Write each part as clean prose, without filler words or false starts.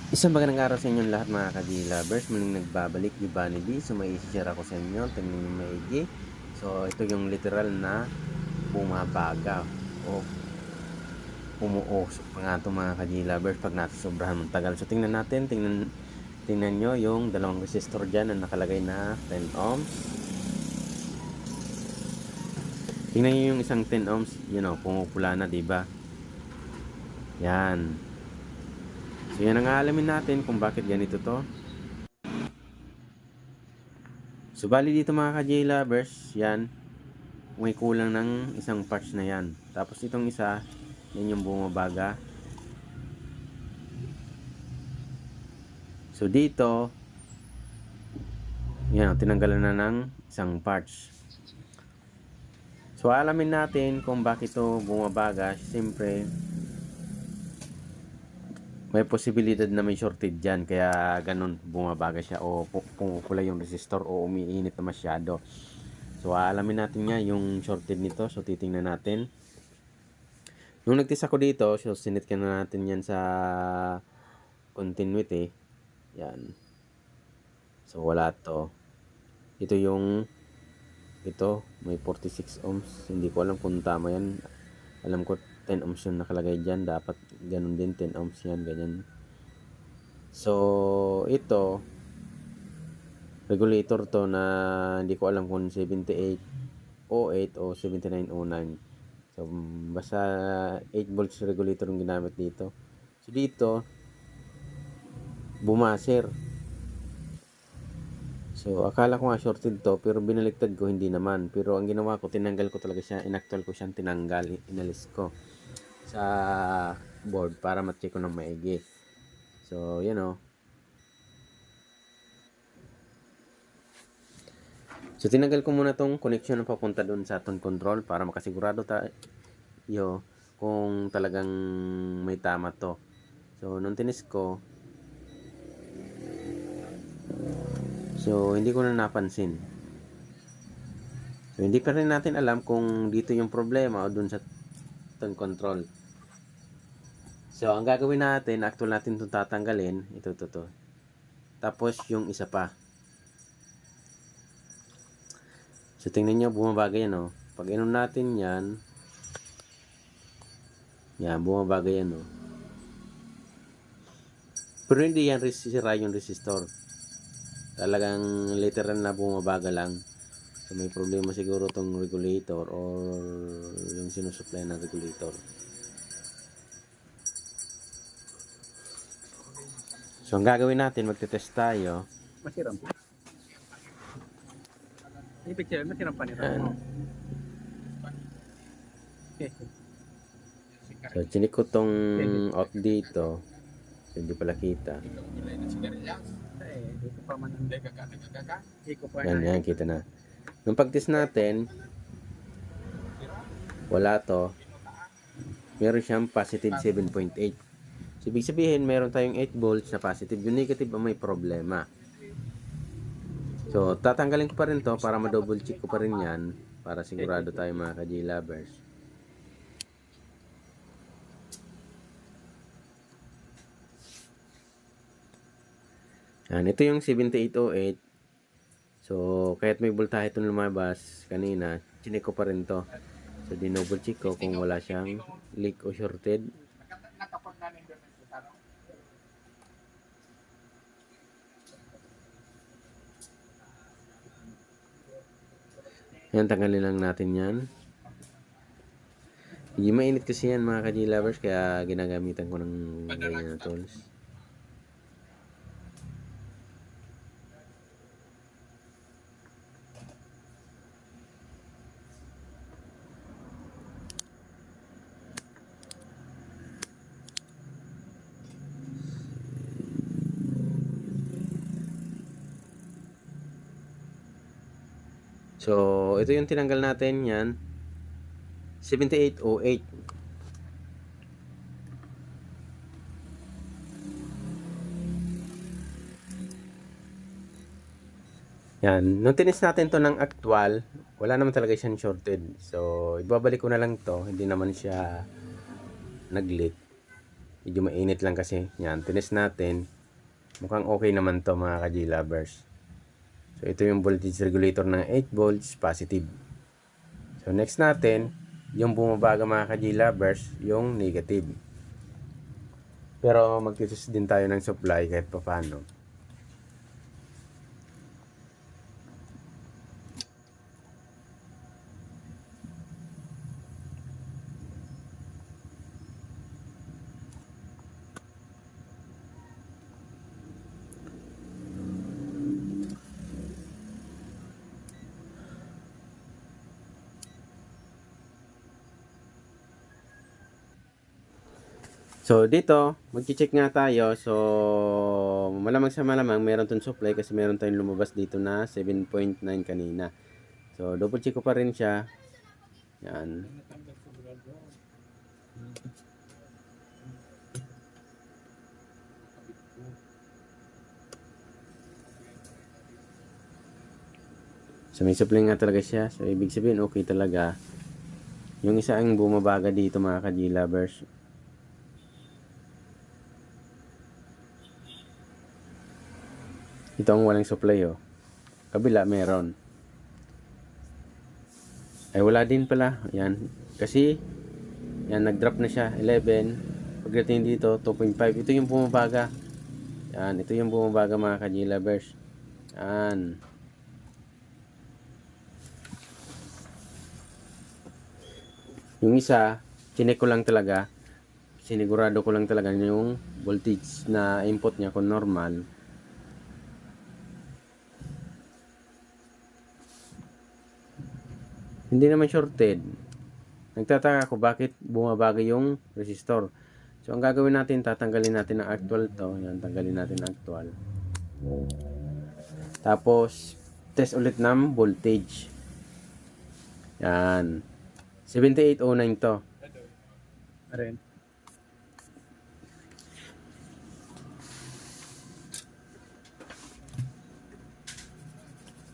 Isang magandang araw sa inyong lahat mga ka-G-Lovers. Muling nagbabalik ni Bunny B. So may isi-share ako sa inyo. Tingnan nyo maigi. So ito yung literal na bumabaga o umuos nga ito mga ka-G-Lovers pag nasusobrahan ng tagal. So tingnan natin. Tingnan nyo yung dalawang resistor dyan na nakalagay na 10 ohms. Tingnan nyo yung isang 10 ohms. Pumupula na, diba? Yan. So yan ang aalamin natin kung bakit ganito to. So bali dito mga ka-J-Lovers, yan, may kulang ng isang parts na yan. Tapos itong isa, yan yung bumabaga. So dito, yan, tinanggalan na ng isang parts. So alamin natin kung bakit ito bumabaga. Siyempre, may posibilidad na may shorted dyan, kaya ganun bumabaga siya o pumupula yung resistor o umiinit na masyado. So aalamin natin nga yung shorted nito. So titingnan natin. Nung nagtest ako dito, so sinit ka na natin yan sa continuity. Yan. So wala to. Ito may 46 ohms. Hindi ko alam kung tama yan. Alam ko 10 ohms yung nakalagay dyan. Dapat ganun din, 10 ohms yan, ganyan. So ito, regulator to na hindi ko alam kung 7808 o 7909. So basta 8 volts regulator yung ginamit dito. So dito, bumaser. So akala ko nga shorted to, pero binaliktad ko, hindi naman. Pero ang ginawa ko, tinanggal ko talaga siya, inactual ko siyang tinanggal, inalis ko sa board para ma-check ko ng maigi. So yan o. So tinanggal ko muna tong connection na papunta doon sa tone control para makasigurado tayo kung talagang may tama to. So nung tinis ko, so hindi ko na napansin. So hindi pa rin natin alam kung dito yung problema o dun sa tone control. So ang gagawin natin, actual natin itong tatanggalin. Ito. Tapos yung isa pa. So tingnan nyo, bumabaga yan o. Pag inon natin yan, bumabaga yan o. Pero hindi yan sira yung resistor. Talagang literal na bumabaga lang. So may problema siguro tong regulator or yung sinusupply ng regulator. So ang gagawin natin, magte-test tayo. Masiram. Ini picture masiram pa nito. Okay. So chinik ko tong out dito. So hindi pala kita. Dito pa man. Yan, kita na. Nung pag-test natin, wala to. Meron siyang positive 7.8. So ibig sabihin, meron tayong 8 volts na positive. Yung negative ang may problema. So tatanggalin ko pa rin to para ma-double check ko pa rin yan. Para sigurado tayo mga ka-J-Lovers. Yan, ito yung 7808. So, kahit may voltahe itong lumabas kanina, chinek ko pa rin to. So, dinoble check ko kung wala siyang leak o shorted. Yan, tanggalin lang natin yan. Hindi mainit kasi yan mga ka-J-Lovers, kaya ginagamitan ko ng ganyan na tools. So, ito yung tinanggal natin yan. 7808. Yan. Nung tinis natin to ng actual, wala naman talaga siyang shorted. So, ibabalik ko na lang to. Hindi naman siya nag-leak. Medyo mainit lang kasi. Yan. Tinis natin. Mukhang okay naman to mga ka-G-lovers. So ito yung voltage regulator ng 8 volts positive. So next natin, yung bumabaga mga ka-G-lovers, yung negative. Pero magtitis din tayo ng supply kahit pa paano. So dito, magche-check nga tayo. So malamang sa malamang meron tong supply kasi meron tayong lumabas dito na 7.9 kanina. So double check ko pa rin siya. Yan. So may supply nga talaga siya. So ibig sabihin okay talaga. Yung isa ang bumabaga dito mga ka-G-lovers. Ito ang walang supply oh. Kabila meron. Ay wala din pala. Yan. Kasi yan nag-drop na siya 11. Pagdating dito 2.5. Ito yung bumabaga. Yan, ito yung bumabaga mga ka-G-lovers. Yan. Yung isa, chinek ko lang talaga. Sinigurado ko lang talaga yung voltage na input niya kung normal. Hindi naman shorted. Nagtataka ako bakit bumabaga yung resistor. So ang gagawin natin, tatanggalin natin ang actual to. Yan, tanggalin natin ang actual. Tapos test ulit ng voltage. Yan. 7809 to. Aren.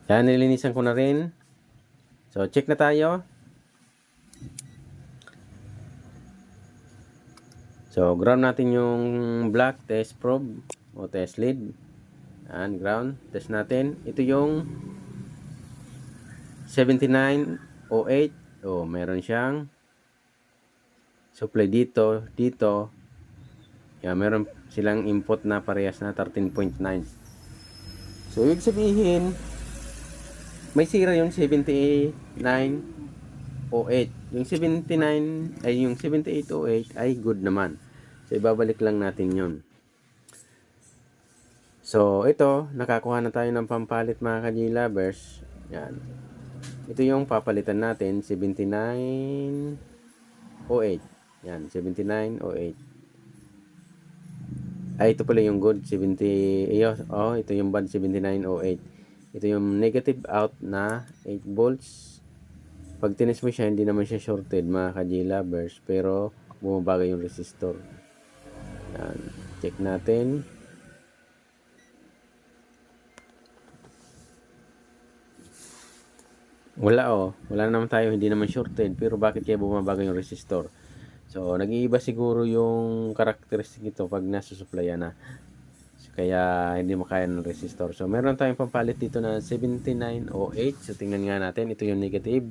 Yan, nilinisan ko na rin. So check na tayo. So ground natin yung black test probe o test lead. Yan, ground. Test natin. Ito yung 7908. Oh, meron siyang supply dito, dito. Yan, meron silang input na parehas na 13.9. So ibig sabihin may sira yung 7908. Yung 79 ay yung 7808 ay good naman. So ibabalik lang natin yun. So ito, nakakuha na tayo ng pampalit mga ka-G-lovers. Yan. Ito yung papalitan natin, 7908. Yan, 7908. Ay, ito pala yung good, 70. Oh, ito yung bad, 7908. Ito yung negative out na 8 volts. Pag tinis mo siya, hindi naman siya shorted mga ka-G-lovers. Pero, bumabaga yung resistor. Yan, check natin. Wala oh. Wala naman tayo, hindi naman shorted. Pero bakit kaya bumabaga yung resistor? So, nag-iiba siguro yung characteristic nito pag nasusuplayan na. So, kaya hindi makaya ng resistor. So, meron tayong pampalit dito na 7908. So, tingnan nga natin. Ito yung negative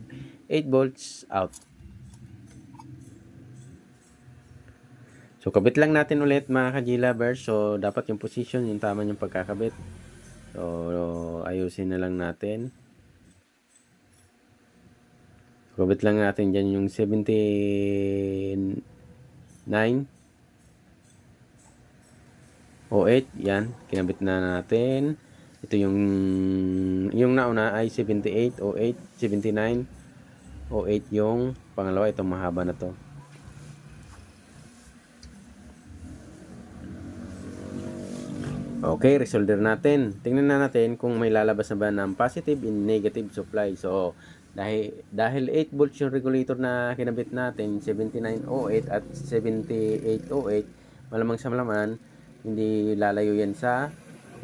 8 volts out. So, kabit lang natin ulit mga ka-G-lovers. So, dapat yung position, yung tama yung pagkakabit. So, ayusin na lang natin. Kabit lang natin dyan yung 7908. Yan, kinabit na natin. Ito yung nauna ay 7808, 7908 yung pangalawa. Itong mahaba na to. Okay, resolder natin. Tingnan na natin kung may lalabas na ba ng positive and negative supply. So, dahil 8 volts yung regulator na kinabit natin, 7908 at 7808, malamang sa malaman, hindi lalayo yan sa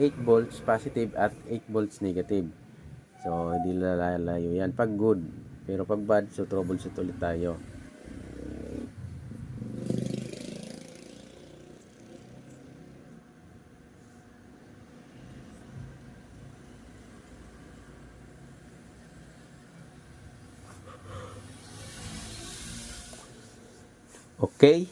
8 volts positive at 8 volts negative. So, hindi lalayo yan pag good. Pero pag bad, so troubleshoot ulit tayo. Okay?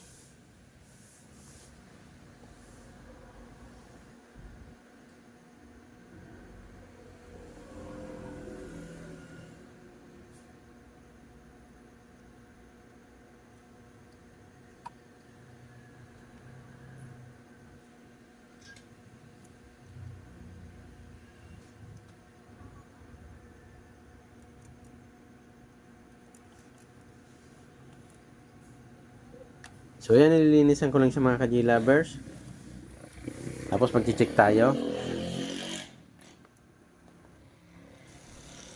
So yan, nililinisan ko lang siya mga ka-G-Lovers. Tapos mag-check tayo.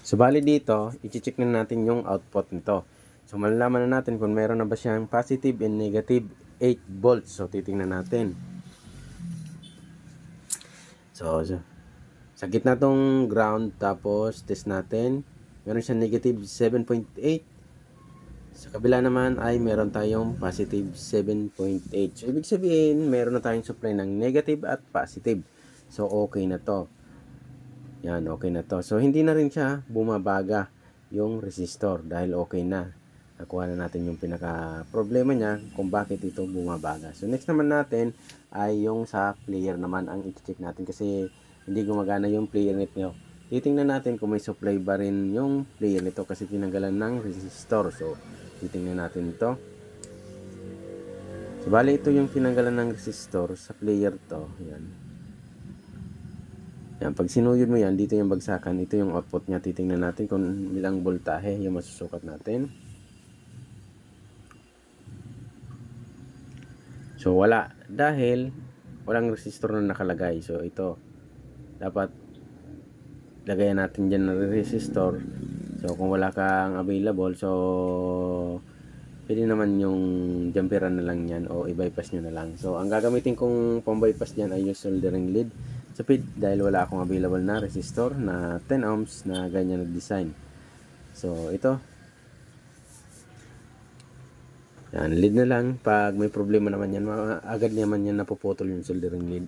So bali dito, i-check na natin yung output nito. So malalaman na natin kung meron na ba siyang positive and negative 8 volts. So titingnan natin. So sa gitna tong ground, tapos test natin. Meron siyang negative 7.8. Sa kabila naman ay meron tayong positive 7.8. So ibig sabihin, meron na tayong supply ng negative at positive. So okay na to. Yan, okay na to. So hindi na rin siya bumabaga yung resistor dahil okay na. Nakuha na natin yung pinaka problema niya kung bakit ito bumabaga. So next naman natin ay yung sa player naman ang i-check natin kasi hindi gumagana yung player nito. Titingnan natin kung may supply ba rin yung player nito kasi tinanggalan ng resistor. So titingnan natin ito. So bali ito yung tinanggalan ng resistor sa player to. Yan. Yan, pag sinuyod mo yan, dito yung bagsakan, ito yung output niya. Titingnan natin kung ilang voltahe yung masusukat natin. So wala, dahil walang resistor na nakalagay. So ito, dapat lagayan natin dyan na resistor. So kung wala kang available, so pwede naman yung jumperan na lang yan o i-bypass nyo na lang. So ang gagamitin kong pang-bypass dyan ay yung soldering lead sa feed dahil wala akong available na resistor na 10 ohms na ganyan na design. So ito, yan, lead na lang. Pag may problema naman yan, agad naman yan napuputol yung soldering lead.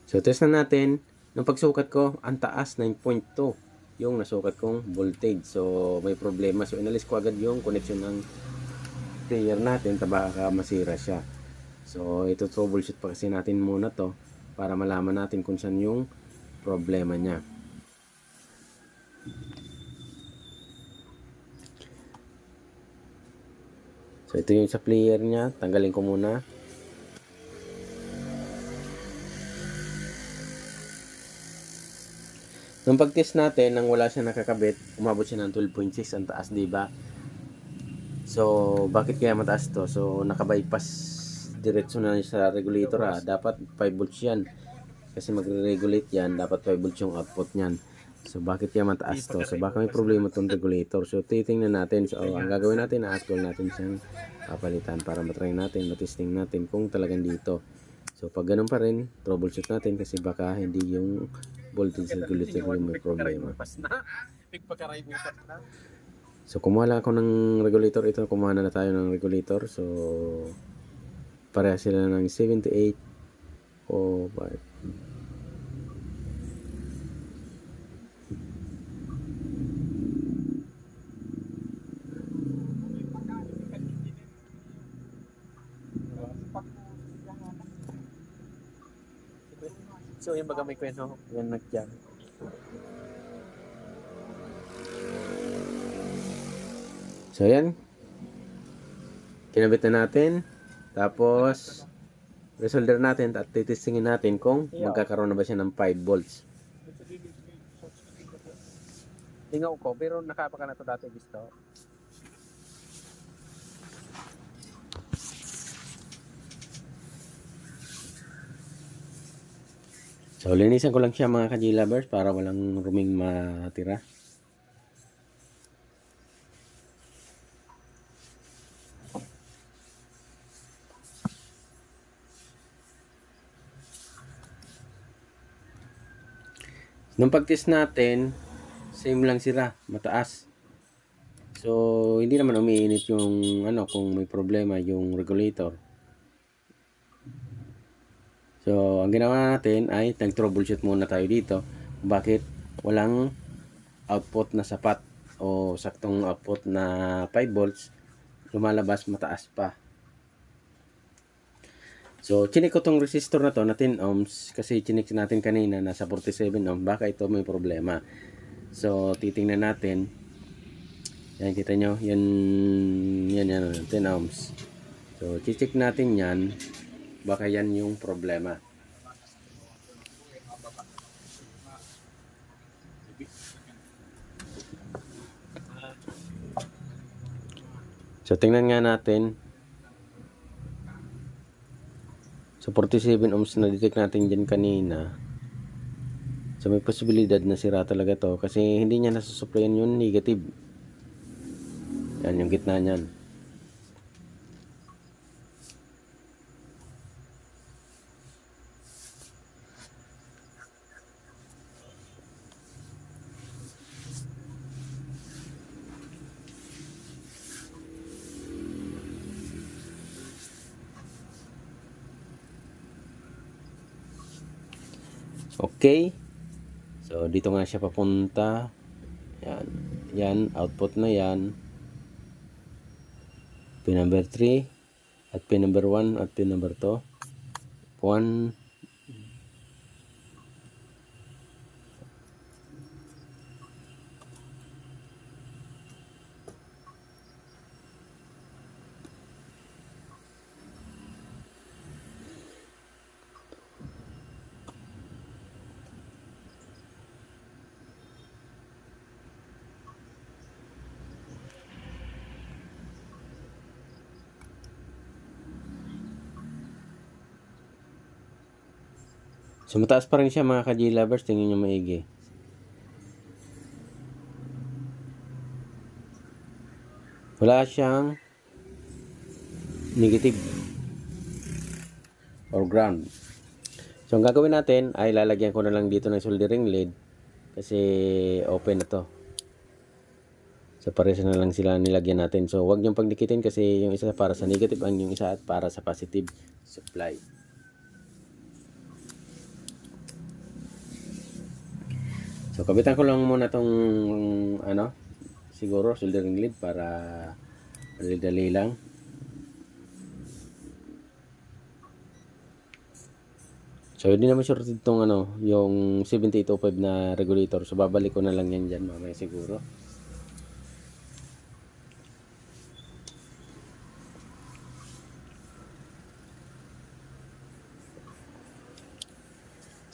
So test na natin. Nung pagsukat ko, ang taas 9.2 yung nasukat kong voltage. So may problema. So inalis ko agad yung connection ng player natin, baka masira siya. So ito troubleshoot pa kasi natin muna to para malaman natin kung saan yung problema niya. So ito yung sa player niya, tanggalin ko muna. Nung pag-test natin, nang wala siya nakakabit, umabot siya ng 12.6 ang taas, diba? So, bakit kaya mataas to? So, naka-bypass diretso na sa regulator Dapat 5 volts yan. Kasi magre-regulate yan, dapat 5 volts yung output niyan. So, bakit kaya mataas to? So, baka may problema tong regulator. So, titingnan natin. So, ang gagawin natin, na-actual natin siyang papalitan para matry natin, matesting natin kung talagang dito. So, pag ganun pa rin, troubleshoot natin kasi baka hindi yung voltage regulator yung may problema. So, kumuha lang ako ng regulator. Ito, kumuha na tayo ng regulator. So, pareha sila ng 78 o 5. So, yung baga may kwento, yan nagjan. So, yan. Kinabit na natin. Tapos, resolder natin at titestingin natin kung magkakaroon na ba siya ng 5 volts. Tingaw ko, pero nakapaka na to dati gusto. So, linisan ko lang siya mga ka-G-Lovers para walang ruming matira. Nung pag-test natin, same lang sila, mataas. So, hindi naman umiinit yung kung may problema yung regulator. So, ang ginawa natin ay nag-troubleshoot muna tayo dito. Bakit walang output na sapat o saktong output na 5 volts, lumalabas mataas pa. So, chinik ko tong resistor na to na 10 ohms kasi chinik natin kanina nasa 47 ohms. Baka ito may problema. So, titingnan natin. Yan, kita nyo. Yan, 10 ohms. So, chichik natin yan. Baka yan yung problema. So, tingnan nga natin. So, 47 ohms na detect natin dyan kanina. So, may posibilidad na sira talaga to kasi hindi niya nasusuplayan yung negative. Yan, yung gitna niyan. Okay. So, dito nga siya papunta. Yan. Yan, output na yan. Pin number 3 at pin number 1 at pin number 2. 1. So, mataas pa rin siya mga ka-G lovers. Tingnan nyo maigi. Wala siyang negative or ground. So, ang gagawin natin ay lalagyan ko na lang dito ng soldering lead kasi open na to. So, pares na lang sila nilagyan natin. So, huwag niyong pagdikitin kasi yung isa para sa negative ang yung isa at para sa positive supply. So, kabitan ko lang muna tong siguro soldering lead para dali-dali lang. So, hindi naman sure itong yung 7805 na regulator. So, babalik ko na lang yan dyan mamaya siguro.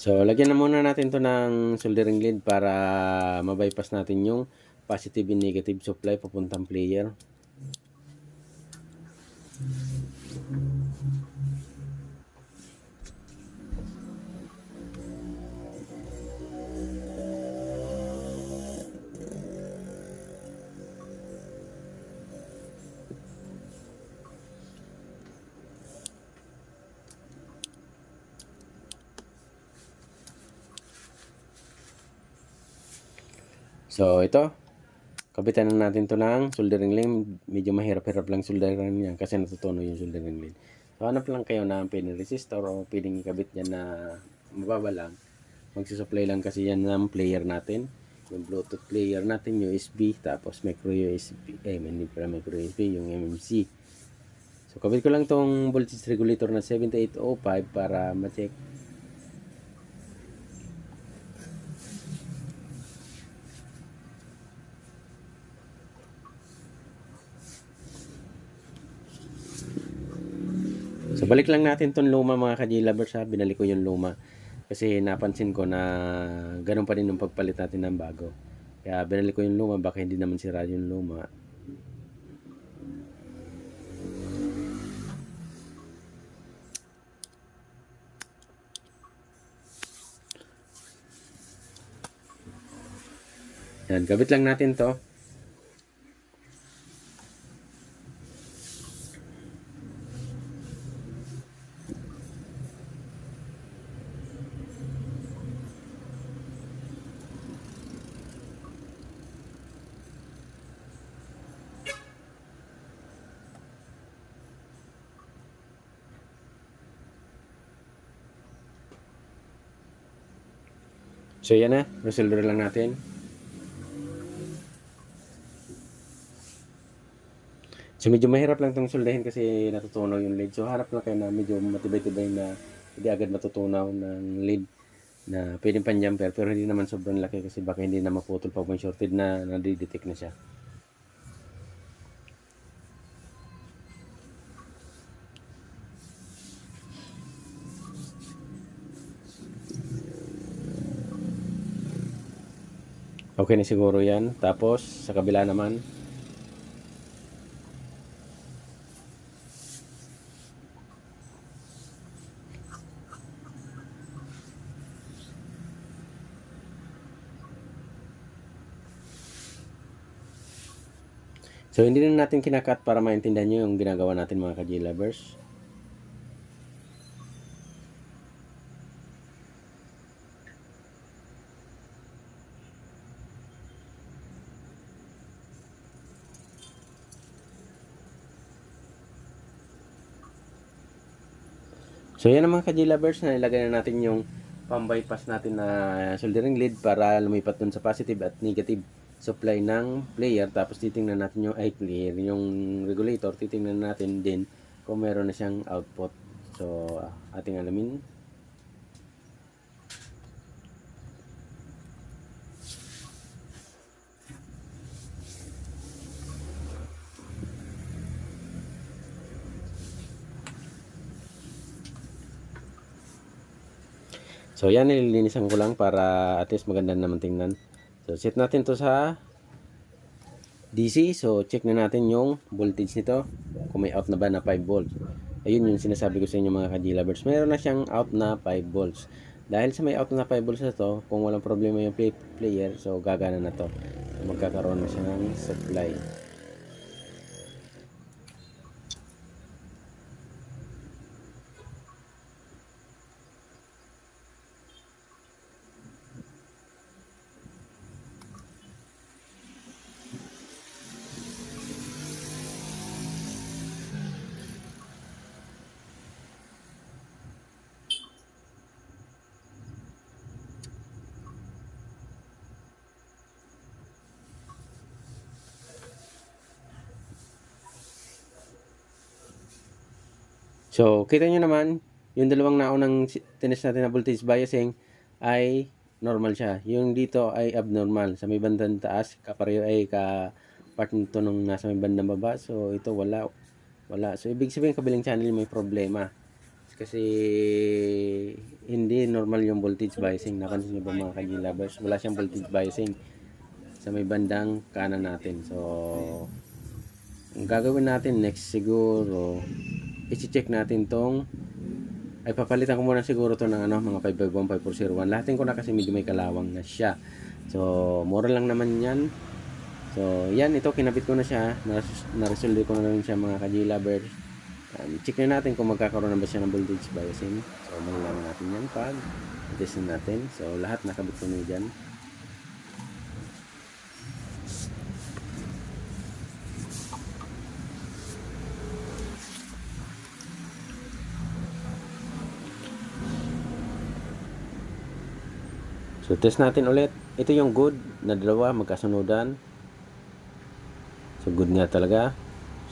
So, lagyan na muna natin to ng soldering lead para ma-bypass natin yung positive and negative supply papuntang player. So, ito. Kabitan na natin to ng soldering lead. Medyo mahirap-hirap lang soldering yan kasi natutuno yung soldering lead. So, hanap lang kayo na pwedeng resistor o pwedeng ikabit yan na mababa lang. Magsusupply lang kasi yan ng player natin. Yung Bluetooth player natin, USB, tapos micro USB, hindi pala micro USB, yung MMC. So, kabit ko lang tong voltage regulator na 7805 para ma-check. So, balik lang natin tong luma mga ka-G lovers ha. Binalik ko yung luma. Kasi napansin ko na ganun pa rin yung pagpalit natin ng bago. Kaya binalik ko yung luma. Baka hindi naman sira yung luma. Yan, kabit lang natin to. So yan na, resolder lang natin. So medyo mahirap lang itong soldahin kasi natutunaw yung lead. So harap lang kayo na medyo matibay-tibay na hindi agad matutunaw ng lead na pwedeng pan-jumper pero hindi naman sobrang laki kasi baka hindi na maputol pag may shorted na nadidetect na siya. Okay na siguro yan. Tapos sa kabila naman. So hindi na natin kinakat para maintindihan nyo yung ginagawa natin mga ka-J-lovers. So yan ang mga ka-J-lovers na ilagay na natin yung pang-bypass natin na soldering lead para lumipat dun sa positive at negative supply ng player. Tapos titingnan natin yung clear, yung regulator, titingnan natin din kung meron na siyang output. So ating alamin. So yan, nililinisan ko lang para at least maganda naman tingnan. So set natin to sa DC. So check na natin yung voltage nito kung may out na ba na 5 volts. Ayun yung sinasabi ko sa inyo mga ka-J-lovers. Meron na siyang out na 5 volts. Dahil sa may out na 5 volts na to, kung walang problema yung player, so gagana na to. So, magkakaroon na siya ng supply. So, kita nyo naman, yung dalawang naunang tinest natin na voltage biasing ay normal siya. Yung dito ay abnormal. Sa may bandang taas, kapareho ay ka-part nito nung nasa may bandang baba. So, ito wala. So, ibig sabihin kabilang channel may problema. Kasi hindi normal yung voltage biasing. Napansin nyo ba mga ka-J-lovers? Wala siyang voltage biasing sa may bandang kanan natin. So, ang gagawin natin next siguro, i-check natin tong ay papalitan ko muna siguro to ng mga 551, 5401. Lahatin ko na kasi medyo may kalawang na siya. So, mura lang naman yan. So, yan, ito kinabit ko na siya. Na-resolve ko na rin siya mga ka-J-lovers. Check na natin kung magkakaroon na ba siya ng voltage biasing. So, malalaman natin yan pag test natin. So, lahat nakabit ko na dyan. So, test natin ulit. Ito yung good na dalawa, magkasunodan. So, good nga talaga.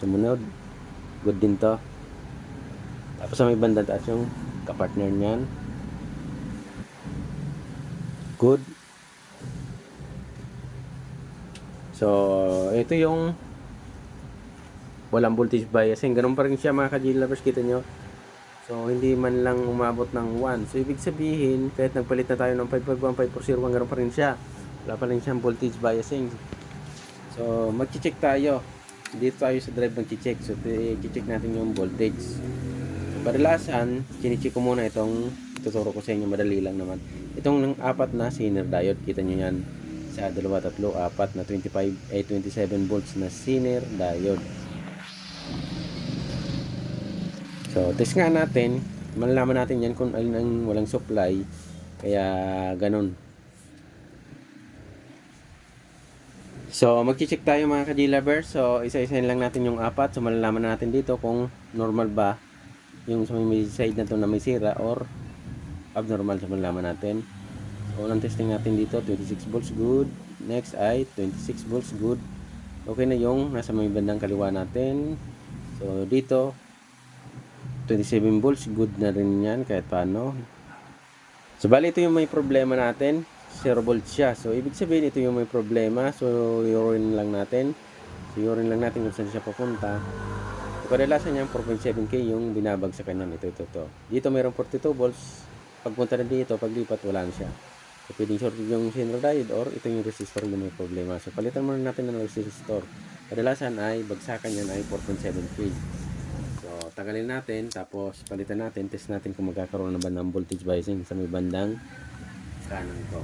Sumunod. Good din to. Tapos sa may bandang taas yung kapartner niyan. Good. So, ito yung walang voltage biasing. Ganun pa rin siya mga ka-J-lovers. Kita nyo. So, hindi man lang umabot ng 1. So, ibig sabihin, kahit nagpalit na tayo ng 551, 5401, ganoon pa rin siya. Wala pa rin siyang voltage biasing. So, mag-check tayo. Dito tayo sa drive mag-check. So, i-check natin yung voltage. So, kadalasan, chine-check ko muna itong, tuturo ko sa inyo, madali lang naman. Itong 4 na Zener diode, kita nyo yan. Sa 2, 3, 4 na 27 volts na Zener diode. So, test nga natin. Malalaman natin yan kung alin ang walang supply. Kaya, ganun. So, mag-check tayo mga ka-J-lovers. So, isa-isahin lang natin yung 4. So, malalaman natin dito kung normal ba yung sa may side na to na may sira or abnormal. So, malalaman natin. So unang testing natin dito, 26 volts good. Next ay 26 volts good. Okay na yung nasa may bandang kaliwa natin. So dito 27 volts good na rin yan kahit paano. So bali ito yung may problema natin, 0 volts siya. So ibig sabihin ito yung may problema. So urine lang natin. So urine lang natin kung saan siya papunta. So kadalasan niyan 4.7K yung binabagsakan niyan. Ito. Dito mayroong 42 volts. Pagpunta na dito, paglipat wala na siya. So pwedeng shorted yung sender diode or ito yung resistor yung may problema. So palitan muna natin ng resistor. Kadalasan ay bagsakan yan ay 4.7K. So tanggalin natin, tapos palitan natin, test natin kung magkakaroon na ba ng voltage biasing sa may bandang kanan ko.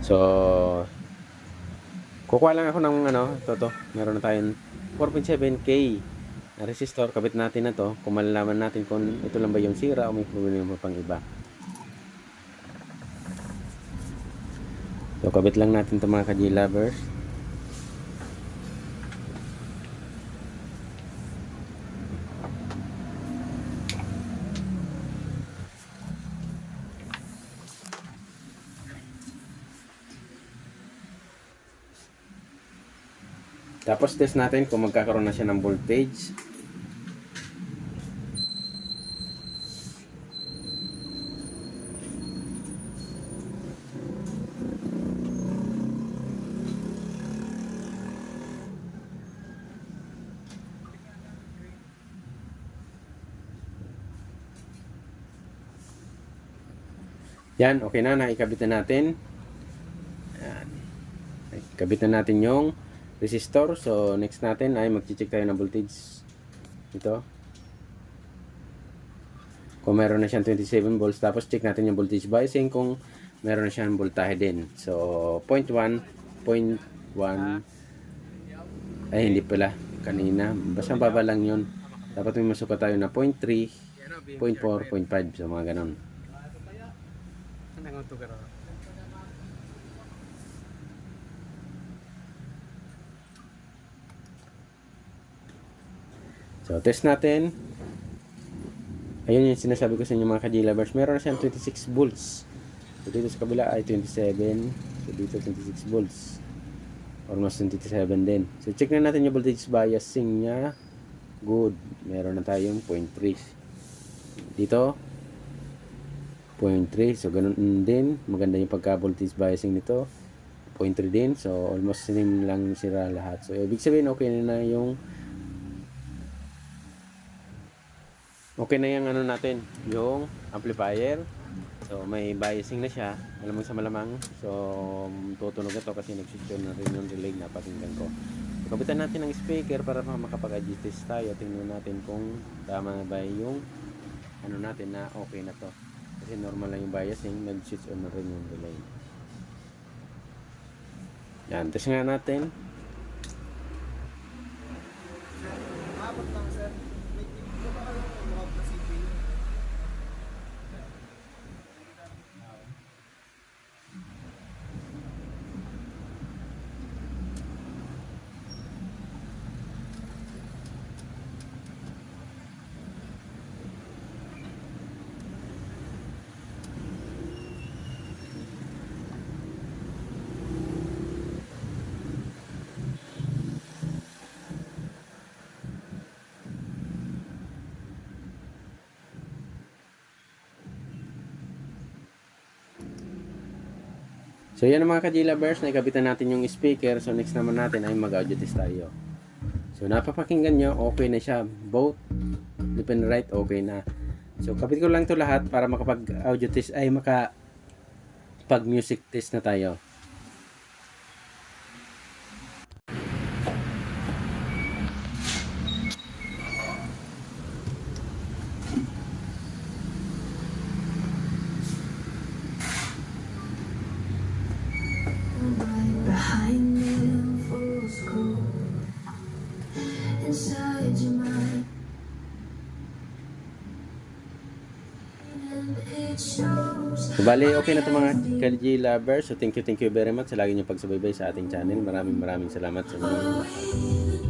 So, kukuha lang ako ng to. Meron na tayong 4.7K na resistor. Kabit natin na to. Kung malalaman natin kung ito lang ba yung sira o may problema pang iba. So, kabit lang natin ito mga ka-G-lovers. Tapos test natin kung magkakaroon na siya ng voltage. Yan, okay na, naikabit na natin. Yan. Ikabit na natin yung resistor. So next natin ay mag-check tayo ng voltage ito. Kung meron na siyang 27 volts, tapos check natin yung voltage biasing kung meron na siyang voltahe din. So 0.1 ay hindi pala kanina, basta baba lang yun. Dapat may masuka tayo na 0.3, 0.4, 0.5, so mga ganon. So, test natin. Ayun yung sinasabi ko sa inyo mga ka-G-lovers. Meron na siyang 26 volts. So, dito sa kabila ay 27. So, dito 26 volts. Almost 27 din. So, check na natin yung voltage biasing niya. Good. Meron na tayong 0.3. Dito, 0.3. So, ganun din. Maganda yung pagka-voltage biasing nito. 0.3 din. So, almost same lang sila lahat. So, ibig sabihin, okay na yung natin, yung amplifier. So may biasing na siya, malamang sa malamang. So tutunog na to kasi nagsisyon na rin yung relay na pakinggan ko. So kapitan natin ng speaker para makapag-adjust test tayo. Tingnan natin kung tama na ba yung natin na okay na to. Kasi normal lang yung biasing, nag-switch on na rin yung relay. Yan, test nga natin. So yan ang mga ka-G-lovers, naikabitan natin yung speaker. So next naman natin ay mag-audio test tayo. So napapakinggan nyo, okay na siya. Both left and right, okay na. So kapit ko lang to lahat para makapag-audio test ay makapag-music test na tayo. inside your mind, and it shows. So, bali, okay na ito mga KLG lovers. So, thank you very much sa lagi niyong pagsubaybay sa ating channel. Maraming salamat sa mga